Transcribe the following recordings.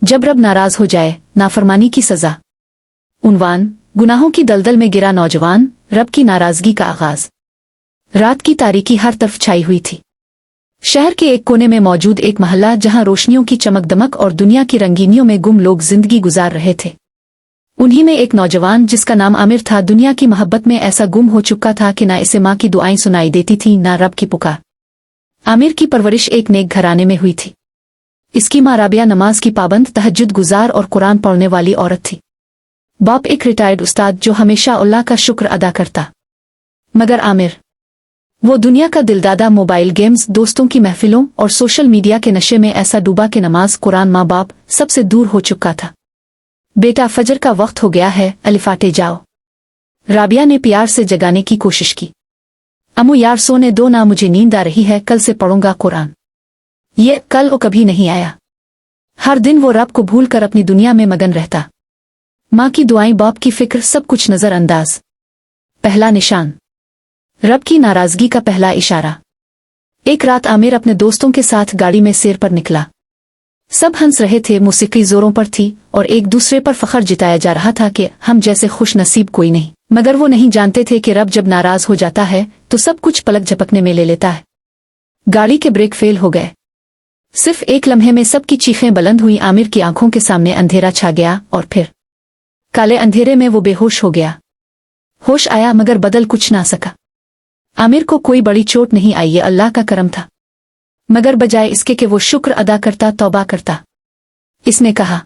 जब रब नाराज हो जाए, नाफरमानी की सजा। उन्वान, गुनाहों की दलदल में गिरा नौजवान, रब की नाराजगी का आगाज। रात की तारीकी हर तरफ छाई हुई थी। शहर के एक कोने में मौजूद एक महल्ला जहां रोशनियों की चमक दमक और दुनिया की रंगीनियों में गुम लोग जिंदगी गुजार रहे थे। उन्हीं में एक नौजवान जिसका नाम आमिर था, दुनिया की मोहब्बत में ऐसा गुम हो चुका था कि ना इसे माँ की दुआएं सुनाई देती थीं, ना रब की पुकार। आमिर की परवरिश एक नेक घराने में हुई थी। इसकी माँ राबिया नमाज की पाबंद, तहज्जुद गुजार और कुरान पढ़ने वाली औरत थी। बाप एक रिटायर्ड उस्ताद जो हमेशा अल्लाह का शुक्र अदा करता। मगर आमिर, वो दुनिया का दिलदादा, मोबाइल गेम्स, दोस्तों की महफिलों और सोशल मीडिया के नशे में ऐसा डूबा कि नमाज, कुरान, माँ बाप सबसे दूर हो चुका था। बेटा, फजर का वक्त हो गया है, अलिफाटे जाओ। राबिया ने प्यार से जगाने की कोशिश की। अम्मू यार सोने दो ना, मुझे नींद आ रही है, कल से पढ़ूंगा कुरान। ये कल वो कभी नहीं आया। हर दिन वो रब को भूल कर अपनी दुनिया में मगन रहता। माँ की दुआएं, बाप की फिक्र, सब कुछ नजरअंदाज। पहला निशान, रब की नाराजगी का पहला इशारा। एक रात आमिर अपने दोस्तों के साथ गाड़ी में सैर पर निकला। सब हंस रहे थे, मौसीकी जोरों पर थी और एक दूसरे पर फख्र जिताया जा रहा था कि हम जैसे खुश नसीब कोई नहीं। मगर वो नहीं जानते थे कि रब जब नाराज हो जाता है तो सब कुछ पलक झपकने में ले लेता है। गाड़ी के ब्रेक फेल हो गए। सिर्फ एक लम्हे में सबकी चीखें बुलंद हुई। आमिर की आंखों के सामने अंधेरा छा गया और फिर काले अंधेरे में वो बेहोश हो गया। होश आया मगर बदल कुछ ना सका। आमिर को कोई बड़ी चोट नहीं आई, ये अल्लाह का करम था। मगर बजाय इसके कि वो शुक्र अदा करता, तौबा करता, इसने कहा,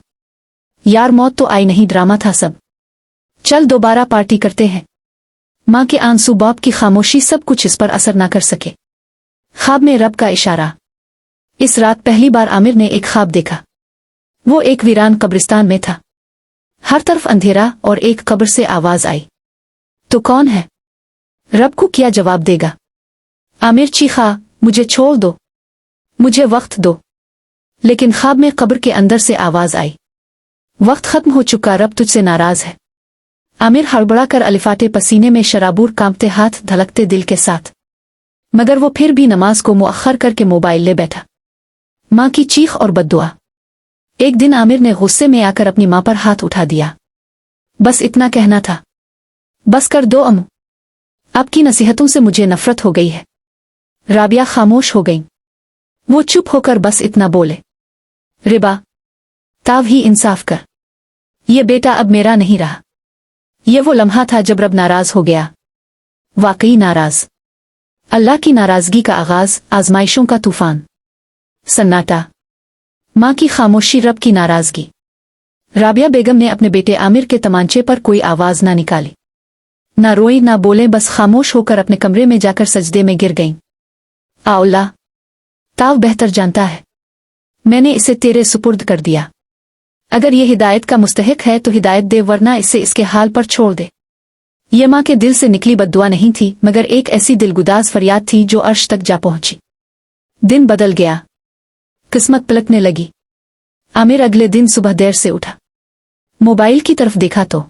यार मौत तो आई नहीं, ड्रामा था सब। चल दोबारा पार्टी करते हैं। माँ के आंसू, बाप की खामोशी, सब कुछ इस पर असर ना कर सके। ख्वाब में रब का इशारा। इस रात पहली बार आमिर ने एक ख्वाब देखा। वो एक वीरान कब्रिस्तान में था। हर तरफ अंधेरा और एक कब्र से आवाज आई, तो कौन है? रब को क्या जवाब देगा? आमिर चीखा, मुझे छोड़ दो, मुझे वक्त दो। लेकिन ख्वाब में कब्र के अंदर से आवाज आई, वक्त खत्म हो चुका, रब तुझसे नाराज है। आमिर हड़बड़ा कर अलिफाटे पसीने में, शराबूर कांपते हाथ, धड़कते दिल के साथ। मगर वो फिर भी नमाज को मुअख्खर करके मोबाइल ले बैठा। माँ की चीख और बद्दुआ। एक दिन आमिर ने गुस्से में आकर अपनी माँ पर हाथ उठा दिया। बस इतना कहना था, बस कर दो अम्मू, आपकी नसीहतों से मुझे नफरत हो गई है। राबिया खामोश हो गई। वो चुप होकर बस इतना बोले, रिबा, ताव ही इंसाफ कर। ये बेटा अब मेरा नहीं रहा। ये वो लम्हा था जब रब नाराज हो गया, वाकई नाराज। अल्लाह की नाराजगी का आगाज, आजमाइशों का तूफान। सन्नाटा, माँ की खामोशी, रब की नाराजगी। राबिया बेगम ने अपने बेटे आमिर के तमांचे पर कोई आवाज ना निकाली, ना रोई ना बोले, बस खामोश होकर अपने कमरे में जाकर सजदे में गिर गईं। अल्लाह, ताव बेहतर जानता है, मैंने इसे तेरे सुपुर्द कर दिया। अगर ये हिदायत का मुस्तहिक है तो हिदायत दे, वरना इसे इसके हाल पर छोड़ दे। ये माँ के दिल से निकली बद्दुआ नहीं थी, मगर एक ऐसी दिलगुदाज फरियाद थी जो अर्श तक जा पहुंची। दिन बदल गया, किस्मत पलटने लगी। आमिर अगले दिन सुबह देर से उठा। मोबाइल की तरफ देखा तो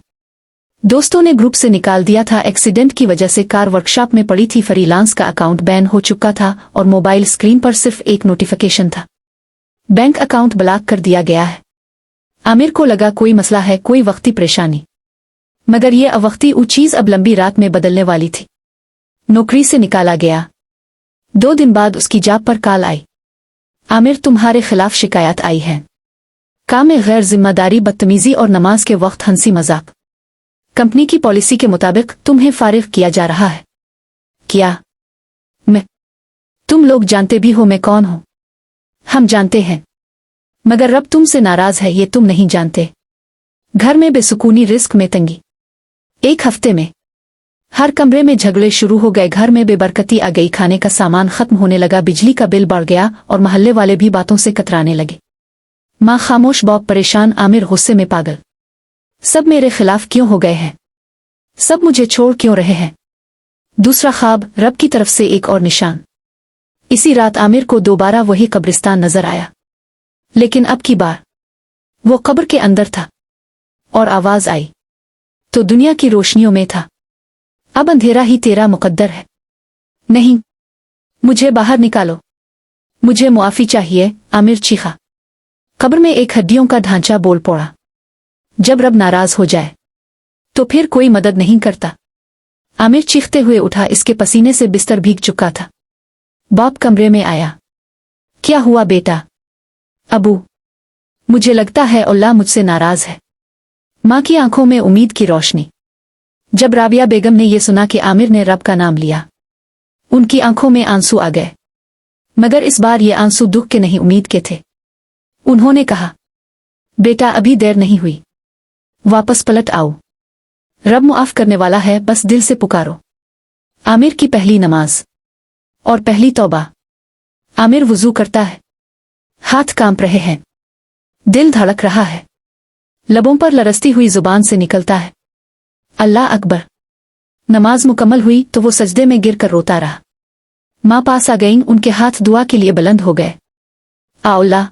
दोस्तों ने ग्रुप से निकाल दिया था। एक्सीडेंट की वजह से कार वर्कशॉप में पड़ी थी। फ्रीलांस का अकाउंट बैन हो चुका था और मोबाइल स्क्रीन पर सिर्फ एक नोटिफिकेशन था, बैंक अकाउंट ब्लॉक कर दिया गया है। आमिर को लगा कोई मसला है, कोई वक्ती परेशानी। मगर यह अवक्ती चीज अब लंबी रात में बदलने वाली थी। नौकरी से निकाला गया। 2 दिन बाद उसकी जॉब पर कॉल आई, आमिर तुम्हारे खिलाफ शिकायत आई है। काम में गैर जिम्मेदारी, बदतमीजी और नमाज के वक्त हंसी मजाक। कंपनी की पॉलिसी के मुताबिक तुम्हें फारिग किया जा रहा है। क्या? मैं? तुम लोग जानते भी हो मैं कौन हूं? हम जानते हैं, मगर रब तुमसे नाराज है, ये तुम नहीं जानते। घर में बेसुकूनी, रिस्क में तंगी। 1 हफ्ते में हर कमरे में झगड़े शुरू हो गए। घर में बेबरकती आ गई, खाने का सामान खत्म होने लगा, बिजली का बिल बढ़ गया और मोहल्ले वाले भी बातों से कतराने लगे। माँ खामोश, बाप परेशान, आमिर गुस्से में पागल। सब मेरे खिलाफ क्यों हो गए हैं? सब मुझे छोड़ क्यों रहे हैं? दूसरा ख्वाब, रब की तरफ से एक और निशान। इसी रात आमिर को दोबारा वही कब्रिस्तान नजर आया, लेकिन अब की बार वो कब्र के अंदर था और आवाज आई तो दुनिया की रोशनियों में था, अब अंधेरा ही तेरा मुकद्दर है। नहीं, मुझे बाहर निकालो, मुझे मुआफी चाहिए, आमिर चीखा। कब्र में एक हड्डियों का ढांचा बोल पड़ा, जब रब नाराज हो जाए तो फिर कोई मदद नहीं करता। आमिर चीखते हुए उठा, इसके पसीने से बिस्तर भीग चुका था। बाप कमरे में आया। क्या हुआ बेटा? अबू, मुझे लगता है अल्लाह मुझसे नाराज है। माँ की आंखों में उम्मीद की रोशनी। जब राबिया बेगम ने यह सुना कि आमिर ने रब का नाम लिया, उनकी आंखों में आंसू आ गए, मगर इस बार ये आंसू दुख के नहीं, उम्मीद के थे। उन्होंने कहा, बेटा अभी देर नहीं हुई, वापस पलट आओ, रब मुआफ करने वाला है, बस दिल से पुकारो। आमिर की पहली नमाज और पहली तौबा। आमिर वुजू करता है, हाथ कांप रहे हैं, दिल धड़क रहा है, लबों पर लरसती हुई जुबान से निकलता है, अल्लाह अकबर। नमाज मुकम्मल हुई तो वो सजदे में गिर कर रोता रहा। माँ पास आ गईं, उनके हाथ दुआ के लिए बुलंद हो गए। आ अल्लाह,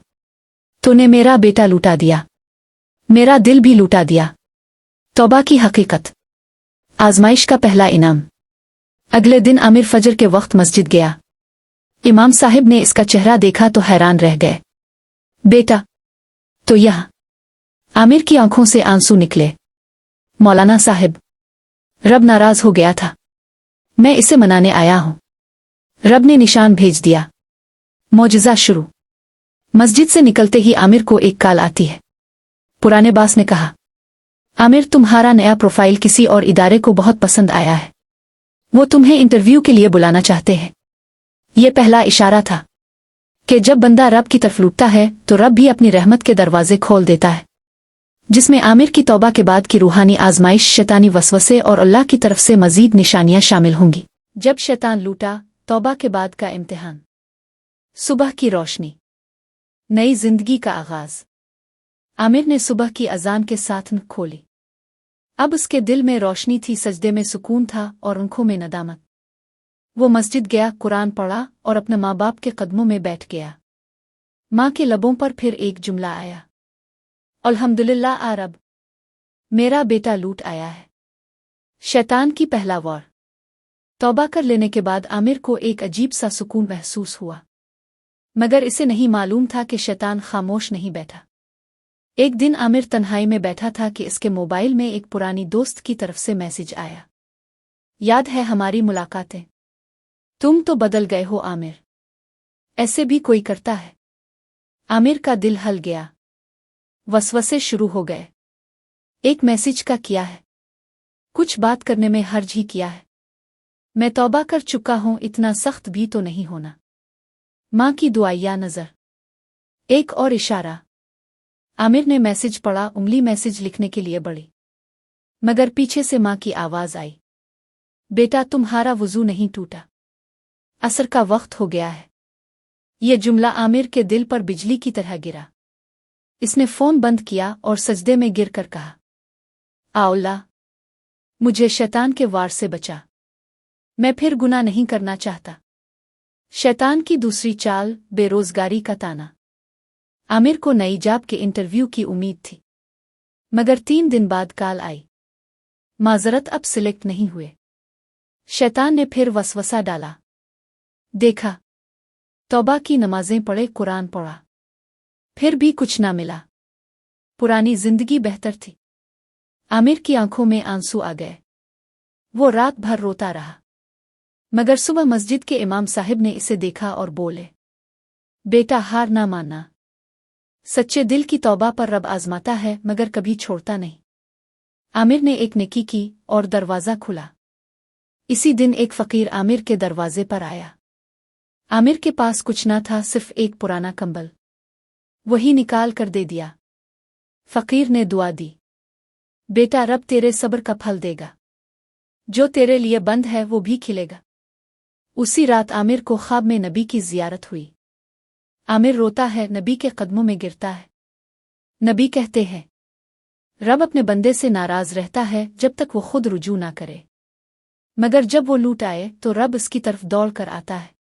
तूने मेरा बेटा लूटा दिया, मेरा दिल भी लूटा दिया। तौबा की हकीकत। आजमाइश का पहला इनाम। अगले दिन आमिर फजर के वक्त मस्जिद गया। इमाम साहिब ने इसका चेहरा देखा तो हैरान रह गए। बेटा तो यहाँ? आमिर की आंखों से आंसू निकले। मौलाना साहिब, रब नाराज हो गया था, मैं इसे मनाने आया हूं। रब ने निशान भेज दिया। मौजज़ा शुरू। मस्जिद से निकलते ही आमिर को एक कॉल आती है। पुराने बास ने कहा, आमिर तुम्हारा नया प्रोफाइल किसी और इदारे को बहुत पसंद आया है, वो तुम्हें इंटरव्यू के लिए बुलाना चाहते हैं। यह पहला इशारा था कि जब बंदा रब की तरफ लुटता है तो रब भी अपनी रहमत के दरवाजे खोल देता है, जिसमें आमिर की तौबा के बाद की रूहानी आजमाइश, शैतानी वसवसे और अल्लाह की तरफ से मजीद निशानियां शामिल होंगी। जब शैतान लूटा, तौबा के बाद का इम्तिहान। सुबह की रोशनी। नई जिंदगी का आगाज। आमिर ने सुबह की अजान के साथ आँख खोली। अब उसके दिल में रोशनी थी, सजदे में सुकून था और आंखों में नदामत। वो मस्जिद गया, कुरान पढ़ा और अपने माँ बाप के कदमों में बैठ गया। माँ के लबों पर फिर एक जुमला आया, अल्हम्दुलिल्लाह आ रब, मेरा बेटा लूट आया है। शैतान की पहला वार। तौबा कर लेने के बाद आमिर को एक अजीब सा सुकून महसूस हुआ, मगर इसे नहीं मालूम था कि शैतान खामोश नहीं बैठा। एक दिन आमिर तन्हाई में बैठा था कि इसके मोबाइल में एक पुरानी दोस्त की तरफ से मैसेज आया, याद है हमारी मुलाकातें? तुम तो बदल गए हो आमिर, ऐसे भी कोई करता है? आमिर का दिल हल गया, वसवसे शुरू हो गए। एक मैसेज का क्या है, कुछ बात करने में हर्ज ही किया है। मैं तौबा कर चुका हूं, इतना सख्त भी तो नहीं होना। माँ की दुआया नजर। एक और इशारा। आमिर ने मैसेज पढ़ा, उंगली मैसेज लिखने के लिए बढ़ी, मगर पीछे से माँ की आवाज आई, बेटा तुम्हारा वुजू नहीं टूटा, असर का वक्त हो गया है। यह जुमला आमिर के दिल पर बिजली की तरह गिरा। इसने फोन बंद किया और सजदे में गिर कर कहा, आ अल्लाह, मुझे शैतान के वार से बचा, मैं फिर गुनाह नहीं करना चाहता। शैतान की दूसरी चाल, बेरोजगारी का ताना। आमिर को नई जॉब के इंटरव्यू की उम्मीद थी, मगर 3 दिन बाद कॉल आई, माजरत अब सिलेक्ट नहीं हुए। शैतान ने फिर वसवसा डाला। देखा, तौबा की नमाजें पढ़े, कुरान पढ़ा, फिर भी कुछ ना मिला। पुरानी जिंदगी बेहतर थी। आमिर की आंखों में आंसू आ गए। वो रात भर रोता रहा, मगर सुबह मस्जिद के इमाम साहिब ने इसे देखा और बोले, बेटा हार ना मानना, सच्चे दिल की तौबा पर रब आजमाता है मगर कभी छोड़ता नहीं। आमिर ने एक नेकी की और दरवाज़ा खुला। इसी दिन एक फकीर आमिर के दरवाजे पर आया। आमिर के पास कुछ ना था, सिर्फ एक पुराना कंबल। वही निकाल कर दे दिया। फकीर ने दुआ दी, बेटा रब तेरे सब्र का फल देगा, जो तेरे लिए बंद है वो भी खिलेगा। उसी रात आमिर को ख्वाब में नबी की जियारत हुई। आमिर रोता है, नबी के कदमों में गिरता है। नबी कहते हैं, रब अपने बंदे से नाराज रहता है जब तक वो खुद रुजू ना करे, मगर जब वो लूट आए तो रब उसकी तरफ दौड़ कर आता है।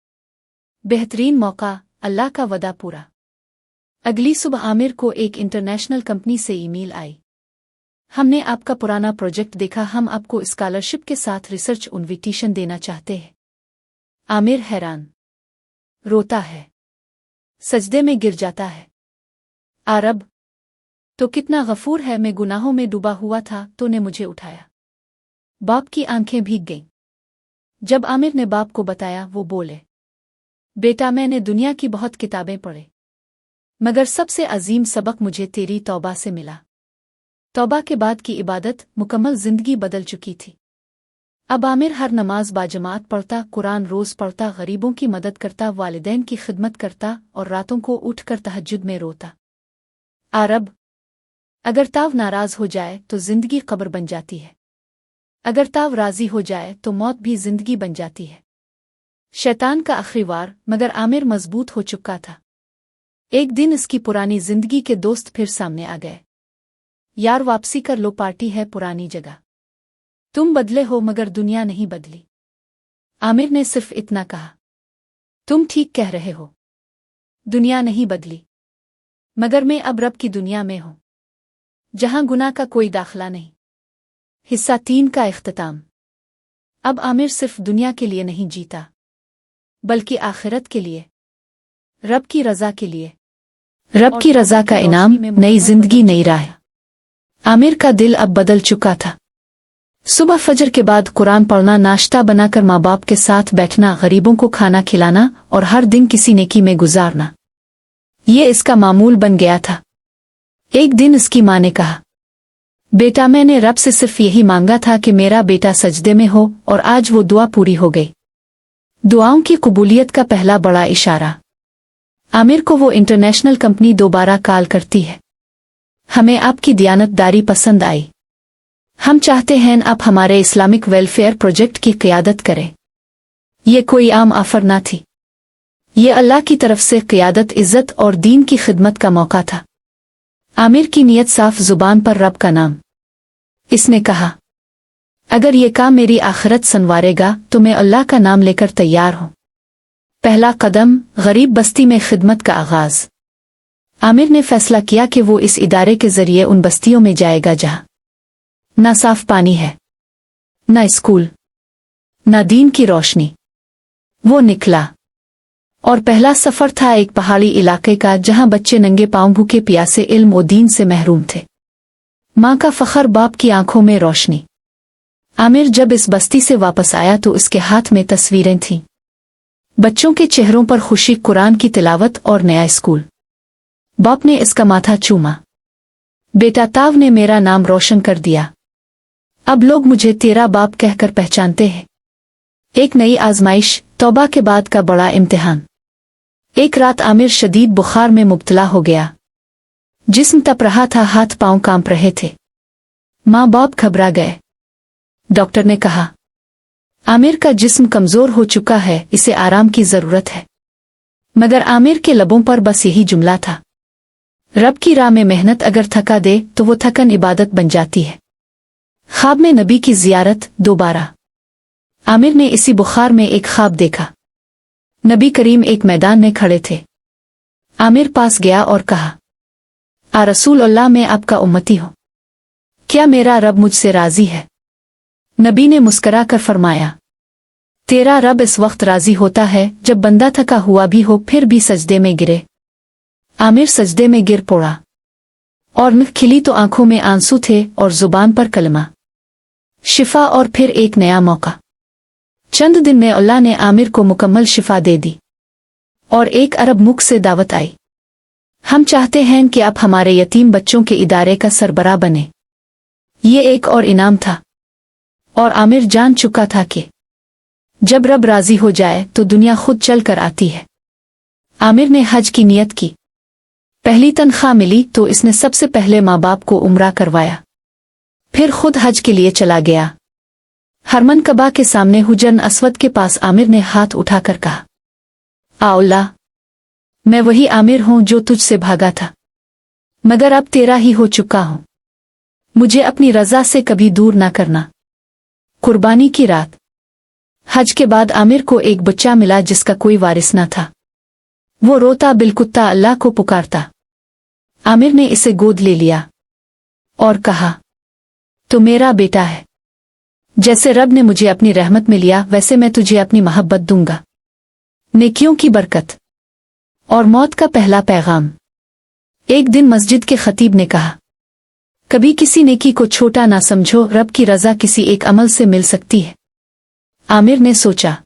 बेहतरीन मौका, अल्लाह का वदा पूरा। अगली सुबह आमिर को एक इंटरनेशनल कंपनी से ईमेल आई, हमने आपका पुराना प्रोजेक्ट देखा, हम आपको स्कॉलरशिप के साथ रिसर्च इन्विटेशन देना चाहते हैं। आमिर हैरान, रोता है, सजदे में गिर जाता है। आ रब, तो कितना गफूर है, मैं गुनाहों में डूबा हुआ था तो ने मुझे उठाया। बाप की आंखें भीग गईं। जब आमिर ने बाप को बताया, वो बोले, बेटा मैंने दुनिया की बहुत किताबें पढ़े, मगर सबसे अजीम सबक मुझे तेरी तौबा से मिला। तौबा के बाद की इबादत मुकम्मल जिंदगी बदल चुकी थी। अब आमिर हर नमाज बाजमात पढ़ता, कुरान रोज पढ़ता, गरीबों की मदद करता, वालिदैन की खिदमत करता और रातों को उठकर तहज्जुद में रोता। आ रब, अगर ताव नाराज हो जाए तो जिंदगी कब्र बन जाती है, अगर ताव राजी हो जाए तो मौत भी जिंदगी बन जाती है। शैतान का आखिरी वार, मगर आमिर मजबूत हो चुका था। एक दिन इसकी पुरानी जिंदगी के दोस्त फिर सामने आ गए। यार वापसी कर लो, पार्टी है पुरानी जगह। तुम बदले हो मगर दुनिया नहीं बदली। आमिर ने सिर्फ इतना कहा, तुम ठीक कह रहे हो, दुनिया नहीं बदली, मगर मैं अब रब की दुनिया में हूं, जहां गुनाह का कोई दाखला नहीं। हिस्सा 3 का इख्तिताम। अब आमिर सिर्फ दुनिया के लिए नहीं जीता, बल्कि आखिरत के लिए, रब की रजा के लिए। रब की रजा का इनाम, नई जिंदगी, नई राह। आमिर का दिल अब बदल चुका था। सुबह फजर के बाद कुरान पढ़ना, नाश्ता बनाकर माँ बाप के साथ बैठना, गरीबों को खाना खिलाना और हर दिन किसी नेकी में गुजारना, ये इसका मामूल बन गया था। एक दिन इसकी माँ ने कहा, बेटा मैंने रब से सिर्फ यही मांगा था कि मेरा बेटा सजदे में हो, और आज वो दुआ पूरी हो गई। दुआओं की कबूलियत का पहला बड़ा इशारा। आमिर को वो इंटरनेशनल कंपनी दोबारा कॉल करती है। हमें आपकी दियानतदारी पसंद आई। हम चाहते हैं आप हमारे इस्लामिक वेलफेयर प्रोजेक्ट की क़ियादत करें। ये कोई आम ऑफर ना थी, ये अल्लाह की तरफ से क़ियादत, इज़्ज़त और दीन की खिदमत का मौका था। आमिर की नीयत साफ, जुबान पर रब का नाम। इसने कहा, अगर ये काम मेरी आखिरत संवारेगा तो मैं अल्लाह का नाम लेकर तैयार हूं। पहला कदम, गरीब बस्ती में खिदमत का आगाज। आमिर ने फैसला किया कि वो इस इदारे के जरिए उन बस्तियों में जाएगा जहां ना साफ पानी है, ना स्कूल, ना दीन की रोशनी। वो निकला और पहला सफर था एक पहाड़ी इलाके का, जहां बच्चे नंगे पांव भूखे प्यासे इल्म और दीन से महरूम थे। माँ का फखर, बाप की आंखों में रोशनी। आमिर जब इस बस्ती से वापस आया तो उसके हाथ में तस्वीरें थीं, बच्चों के चेहरों पर खुशी, कुरान की तिलावत और नया स्कूल। बाप ने इसका माथा चूमा। बेटा, ताव ने मेरा नाम रोशन कर दिया। अब लोग मुझे तेरा बाप कहकर पहचानते हैं। एक नई आजमाइश, तौबा के बाद का बड़ा इम्तिहान। एक रात आमिर शदीद बुखार में मुब्तला हो गया। जिस्म तप रहा था, हाथ पांव कांप रहे थे। माँ बाप घबरा गए। डॉक्टर ने कहा, आमिर का जिस्म कमजोर हो चुका है, इसे आराम की जरूरत है। मगर आमिर के लबों पर बस यही जुमला था। रब की राह में मेहनत अगर थका दे तो वो थकन इबादत बन जाती है। ख्वाब में नबी की जियारत दोबारा। आमिर ने इसी बुखार में एक ख्वाब देखा। नबी करीम एक मैदान में खड़े थे। आमिर पास गया और कहा, आ रसूल अल्लाह, मैं आपका उम्मती हूं, क्या मेरा रब मुझसे राजी है? नबी ने मुस्करा कर फरमाया, तेरा रब इस वक्त राजी होता है जब बंदा थका हुआ भी हो फिर भी सजदे में गिरे। आमिर सजदे में गिर पड़ा और नख खिली तो आंखों में आंसू थे और जुबान पर कलमा, शिफा और फिर एक नया मौका। चंद दिन में अल्लाह ने आमिर को मुकम्मल शिफा दे दी और 1 अरब मुख से दावत आई, हम चाहते हैं कि आप हमारे यतीम बच्चों के इदारे का सरबराह बने। ये एक और इनाम था और आमिर जान चुका था कि जब रब राजी हो जाए तो दुनिया खुद चल कर आती है। आमिर ने हज की नियत की। पहली तनख्वाह मिली तो इसने सबसे पहले माँ बाप को उम्रा करवाया, फिर खुद हज के लिए चला गया। हरमन कबा के सामने हुजन अस्वद के पास आमिर ने हाथ उठाकर कहा, आ अल्लाह, मैं वही आमिर हूं जो तुझसे भागा था, मगर अब तेरा ही हो चुका हूं, मुझे अपनी रजा से कभी दूर ना करना। कुर्बानी की रात। हज के बाद आमिर को एक बच्चा मिला जिसका कोई वारिस न था। वो रोता बिलकुत्ता अल्लाह को पुकारता। आमिर ने इसे गोद ले लिया और कहा, तो मेरा बेटा है। जैसे रब ने मुझे अपनी रहमत में लिया वैसे मैं तुझे अपनी मोहब्बत दूंगा। नेकियों की बरकत और मौत का पहला पैगाम। एक दिन मस्जिद के खतीब ने कहा, कभी किसी नेकी को छोटा ना समझो, रब की रजा किसी एक अमल से मिल सकती है। आमिर ने सोचा,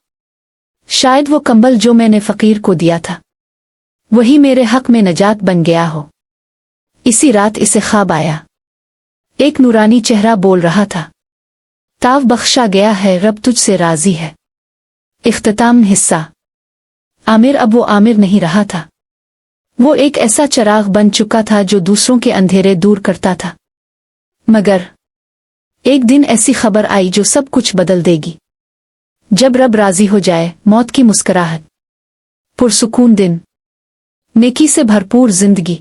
शायद वो कंबल जो मैंने फकीर को दिया था वही मेरे हक में नजात बन गया हो। इसी रात इसे ख्वाब आया। एक नूरानी चेहरा बोल रहा था, ताव बख्शा गया है, रब तुझसे राजी है। इख्तिताम हिस्सा। आमिर अब वो आमिर नहीं रहा था। वो एक ऐसा चिराग बन चुका था जो दूसरों के अंधेरे दूर करता था। मगर एक दिन ऐसी खबर आई जो सब कुछ बदल देगी। जब रब राजी हो जाए, मौत की मुस्कुराहट, पुरसुकून दिन, नेकी से भरपूर जिंदगी।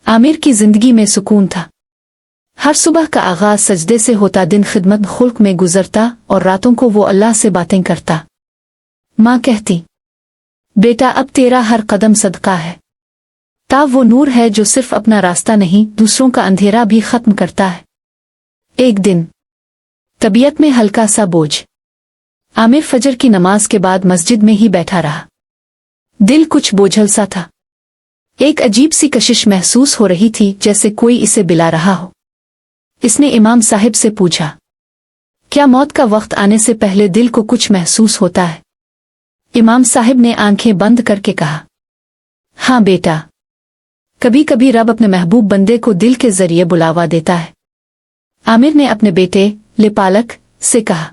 आमिर की जिंदगी में सुकून था। हर सुबह का आगाज सजदे से होता, दिन खिदमत खुल्क में गुजरता और रातों को वो अल्लाह से बातें करता। माँ कहती, बेटा अब तेरा हर कदम सदका है। ताव वो नूर है जो सिर्फ अपना रास्ता नहीं, दूसरों का अंधेरा भी खत्म करता है। एक दिन तबीयत में हल्का सा बोझ। आमिर फजर की नमाज के बाद मस्जिद में ही बैठा रहा। दिल कुछ बोझल सा था। एक अजीब सी कशिश महसूस हो रही थी, जैसे कोई इसे बिला रहा हो। इसने इमाम साहिब से पूछा, क्या मौत का वक्त आने से पहले दिल को कुछ महसूस होता है? इमाम साहिब ने आंखें बंद करके कहा, हाँ बेटा, कभी कभी रब अपने महबूब बंदे को दिल के जरिए बुलावा देता है। आमिर ने अपने बेटे लेपालक से कहा,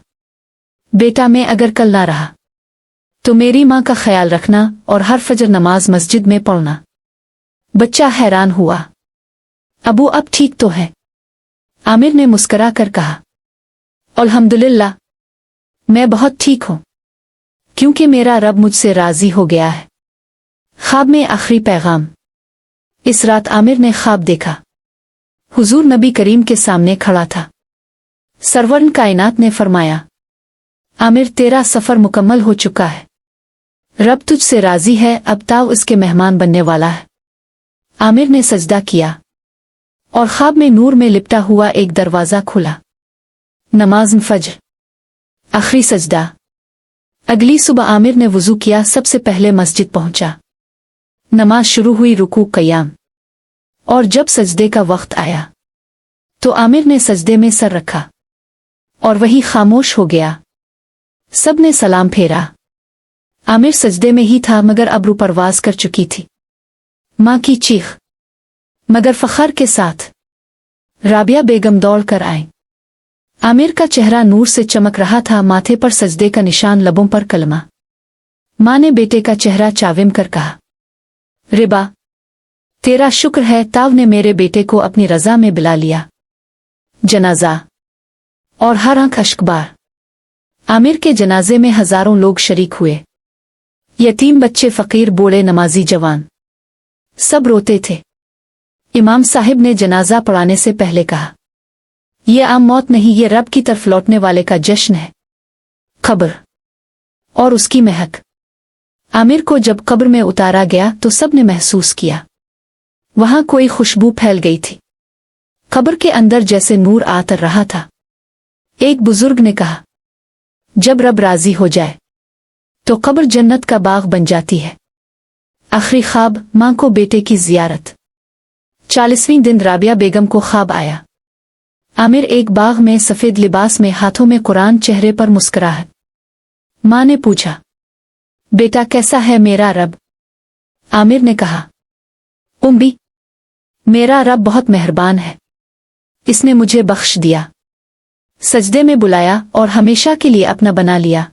बेटा मैं अगर कल ना रहा तो मेरी माँ का ख्याल रखना और हर फजर नमाज मस्जिद में पढ़ना। बच्चा हैरान हुआ, अबू अब ठीक तो है? आमिर ने मुस्करा कर कहा, अल्हम्दुलिल्लाह, मैं बहुत ठीक हूँ, क्योंकि मेरा रब मुझसे राजी हो गया है। ख्वाब में आखिरी पैगाम। इस रात आमिर ने ख्वाब देखा। हुजूर नबी करीम के सामने खड़ा था। सरवर कायनात ने फरमाया, आमिर तेरा सफर मुकम्मल हो चुका है। रब तुझसे राजी है, अब ताव उसके मेहमान बनने वाला है। आमिर ने सजदा किया और ख्वाब में नूर में लिपटा हुआ एक दरवाजा खुला। नमाज फज्र, आखिरी सजदा। अगली सुबह आमिर ने वुजू किया, सबसे पहले मस्जिद पहुंचा। नमाज शुरू हुई, रुकू क़याम, और जब सजदे का वक्त आया तो आमिर ने सजदे में सर रखा और वही खामोश हो गया। सब ने सलाम फेरा। आमिर सजदे में ही था, मगर अब्रू परवाज कर चुकी थी। माँ की चीख, मगर फखर के साथ राबिया बेगम दौड़ कर आए। आमिर का चेहरा नूर से चमक रहा था, माथे पर सजदे का निशान, लबों पर कलमा। माँ ने बेटे का चेहरा चाविम कर कहा, रिबा तेरा शुक्र है, ताव ने मेरे बेटे को अपनी रजा में बिला लिया। जनाजा और हर आंख अश्कबार। आमिर के जनाजे में हजारों लोग शरीक हुए। यतीम बच्चे, फकीर, बूढ़े, नमाजी, जवान, सब रोते थे। इमाम साहिब ने जनाजा पढ़ाने से पहले कहा, यह आम मौत नहीं, ये रब की तरफ लौटने वाले का जश्न है। कब्र और उसकी महक। आमिर को जब कब्र में उतारा गया तो सब ने महसूस किया, वहां कोई खुशबू फैल गई थी। कब्र के अंदर जैसे नूर आतर रहा था। एक बुजुर्ग ने कहा, जब रब राजी हो जाए तो कब्र जन्नत का बाग बन जाती है। आखिरी ख्वाब, मां को बेटे की जियारत। 40वें दिन राबिया बेगम को ख्वाब आया। आमिर एक बाग में सफेद लिबास में, हाथों में कुरान, चेहरे पर मुस्कुराहट। मां ने पूछा, बेटा कैसा है मेरा रब? आमिर ने कहा, उम्मी, मेरा रब बहुत मेहरबान है, इसने मुझे बख्श दिया, सजदे में बुलाया और हमेशा के लिए अपना बना लिया।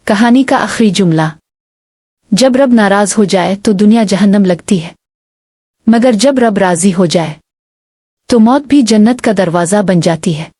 कहानी का आखिरी जुमला, जब रब नाराज हो जाए तो दुनिया जहन्नम लगती है, मगर जब रब राजी हो जाए तो मौत भी जन्नत का दरवाजा बन जाती है।